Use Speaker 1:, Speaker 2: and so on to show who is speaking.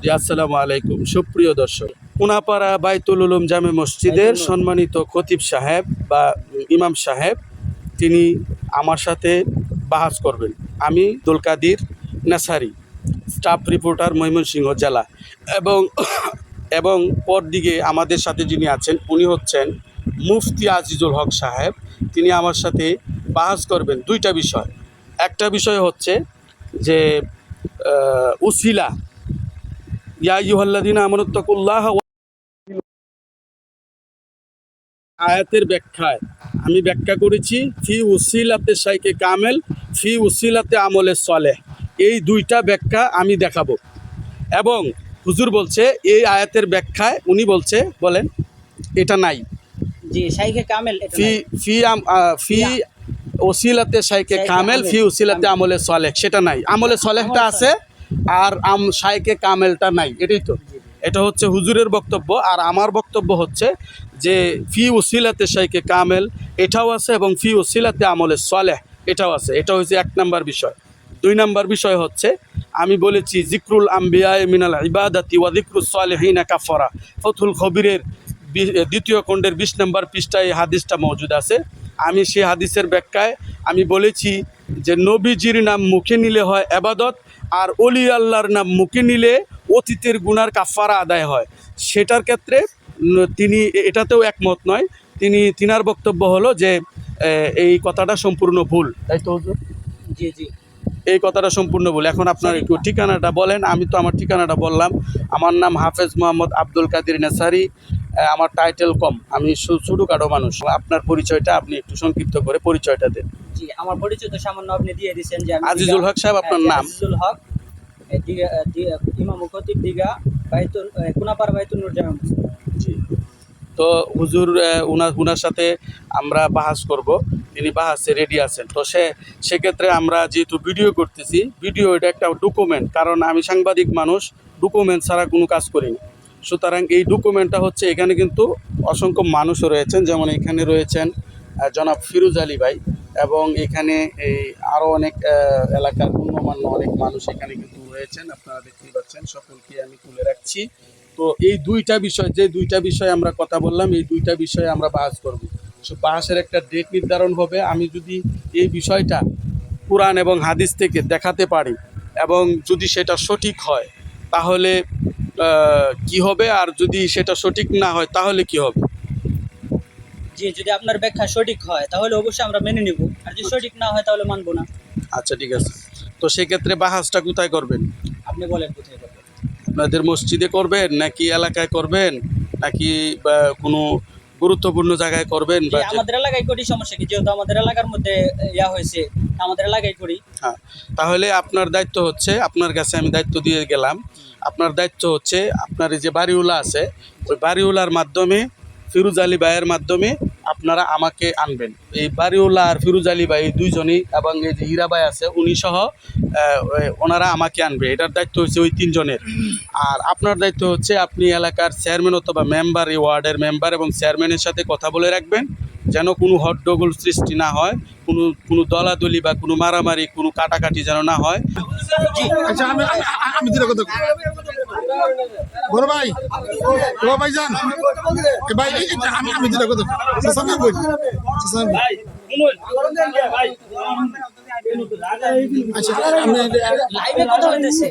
Speaker 1: জি, আসসালামু আলাইকুম সুপ্রিয় দর্শক। কোনাপাড়া বাইতুল উলুম জামে মসজিদের সম্মানিত খতিব সাহেব বা ইমাম সাহেব তিনি আমার সাথে বাহাস করবেন। আমি Abdul Kadir necessary, staff reporter Mymensingh জেলা। এবং এবং পরদিকে আমাদের সাথে যিনি আছেন উনি হচ্ছেন মুফতি আজিজুল হক সাহেব। তিনি আমার সাথে বাহাস করবেন দুইটা বিষয়। একটা বিষয় হচ্ছে যে উসিলা, ইয়া আইয়ুহাল্লাযীনা আমানুত্তাকুল্লাহ, আয়াতের ব্যাখ্যায় আমি ব্যাখ্যা করেছি ফি উসিলাতে শাইখে কামেল, ফি উসিলাতে আমলে সলেহ। এই দুইটা ব্যাখ্যা আমি দেখাবো। এবং হুজুর বলছে এই আয়াতের ব্যাখ্যায় উনি বলেন এটা নাই।
Speaker 2: জি, শাইখে কামেল এটা
Speaker 1: ফি
Speaker 2: নাই।
Speaker 1: ফি ফি ওসিলাতে শাইখে কামেল, ফি উসিলাতে আমলে সলেহ সেটা নাই। আমলে সলেহটা আছে আর শাইখে কামেলটা নাই, এটাই তো। এটা হচ্ছে হুজুরের বক্তব্য। আর আমার বক্তব্য হচ্ছে যে ফি উসিলাতে শাইখে কামেল এটাও আছে এবং ফি উসিলাতে আমলে সলেহ এটাও আছে। এটা হচ্ছে এক নাম্বার বিষয়। দুই নাম্বার বিষয় হচ্ছে আমি বলেছি জিক্রুল আম্বিয়া মিনাল ইবাদাতি ওয়া যিকরুস সালিহিনা কাফারা, ফতুল খবিরের দ্বিতীয় খণ্ডের 20 নম্বর পৃষ্ঠায় এই হাদিসটা মজুদ আছে। আমি সেই হাদিসের ব্যাখ্যায় আমি বলেছি যে নবীজির নাম মুখে নিলে হয় এবাদত, আর অলি আল্লাহর নাম মুখে নিলে অতীতের গুনার কাফারা আদায় হয়। সেটার ক্ষেত্রে তিনি এটাতেও একমত নয়। তিনার বক্তব্য হলো যে এই কথাটা সম্পূর্ণ ভুল, তাই তো হুজুর?
Speaker 2: জি জি,
Speaker 1: এই কথাটা সম্পূর্ণ ভুল। এখন আপনার একটু ঠিকানাটা বলেন। আমি তো আমার ঠিকানাটা বললাম। আমার নাম হাফেজ মোহাম্মদ আব্দুল কাদির নেসারি। আমার টাইটেল কম, আমি ছোটোখাটো মানুষ। আপনার পরিচয়টা আপনি একটু সংক্ষিপ্ত করে পরিচয়টা দেন।
Speaker 2: জি, আমার পরিচয় তো সামান্য আপনি দিয়ে দিয়েছেন যে আমি
Speaker 1: আজিজুল হক সাহেব আপনার নাম?
Speaker 2: আজিজুল হক, ইমাম ও খতিব দিঘা বাইতুল কোনাপাড়া বাইতুল নূর জামে মসজিদ।
Speaker 1: জি। তো হুজুর উনার সাথে আমরা বাহাস করব। তিনি বাহাসে রেডি আছেন। তো সেক্ষেত্রে আমরা যেহেতু ভিডিও করতেছি, ভিডিও এটা একটা ডকুমেন্ট, কারণ আমি সাংবাদিক মানুষ, ডকুমেন্ট ছাড়া কোনো কাজ করি না। সুতরাং এই ডকুমেন্টটা হচ্ছে এখানে কিন্তু অসংখ্য মানুষও রয়েছেন, যেমন এখানে রয়েছেন জনাব ফিরোজ আলী ভাই, এবং এখানে এই আরও অনেক এলাকার গণ্যমান্য অনেক মানুষ এখানে কিন্তু রয়েছেন। আপনারা দেখতেই পাচ্ছেন, সকলকে আমি তুলে রাখছি। তো এই দুইটা বিষয় আমরা কথা বললাম, এই দুইটা বিষয়ে আমরা বাহাস করব। বাহাসের একটা ডেট নির্ধারণ হবে। আমি যদি এই বিষয়টা কুরআন এবং হাদিস থেকে দেখাতে পারি এবং যদি সেটা সঠিক হয় তাহলে কি হবে, আর যদি সেটা সঠিক না হয় তাহলে কি হবে?
Speaker 2: জি, যদি আপনার ব্যাখ্যা সঠিক হয় তাহলে অবশ্যই আমরা মেনে নিব, আর যদি সঠিক না হয় তাহলে মানবো না।
Speaker 1: আচ্ছা, ঠিক আছে। তো সেক্ষেত্রে বাহাসটা কোথায় করবেন?
Speaker 2: আপনি বলেন কোথায় করবেন।
Speaker 1: আপনাদের মসজিদে করবেন নাকি এলাকায় করবেন নাকি কোনো গুরুত্বপূর্ণ জায়গায় করবেন?
Speaker 2: জি, আমাদের এলাকায় করি, সমস্যা কি? যেহেতু আমাদের এলাকার মধ্যে ইয়া হয়েছে, আমাদের এলাকায় করি।
Speaker 1: হ্যাঁ, তাহলে আপনার দায়িত্ব হচ্ছে, আপনার কাছে আমি দায়িত্ব দিয়ে গেলাম, আপনার দায়িত্ব হচ্ছে আপনার এই যে বাড়িওয়ালা আছে ওই বাড়িওয়ালার মাধ্যমে, ফিরোজ আলী ভাইয়ের মাধ্যমে আপনারা আমাকে আনবেন। এই বাড়িওয়ালা আর ফিরোজ আলী ভাই দুইজনই, এবং এই যে হীরা ভাই আছে উনি সহ ওনারা আমাকে আনবে। এটার দায়িত্ব হচ্ছে ওই তিনজনের। আর আপনার দায়িত্ব হচ্ছে আপনি এলাকার চেয়ারম্যান অথবা মেম্বার, এই ওয়ার্ডের মেম্বার এবং চেয়ারম্যানের সাথে কথা বলে রাখবেন যেন কোনো হট্টগোল সৃষ্টি না হয়, কোনো দলাদলি বা কোনো মারামারি, কোনো কাটাকাটি যেন না হয়।
Speaker 3: আচ্ছা, আমি দুটো কথা বড় ভাই, ও ভাই যান ভাই, আমি দুটো কথা আচ্ছা, আমি
Speaker 2: লাইভে কথা হইতেছে।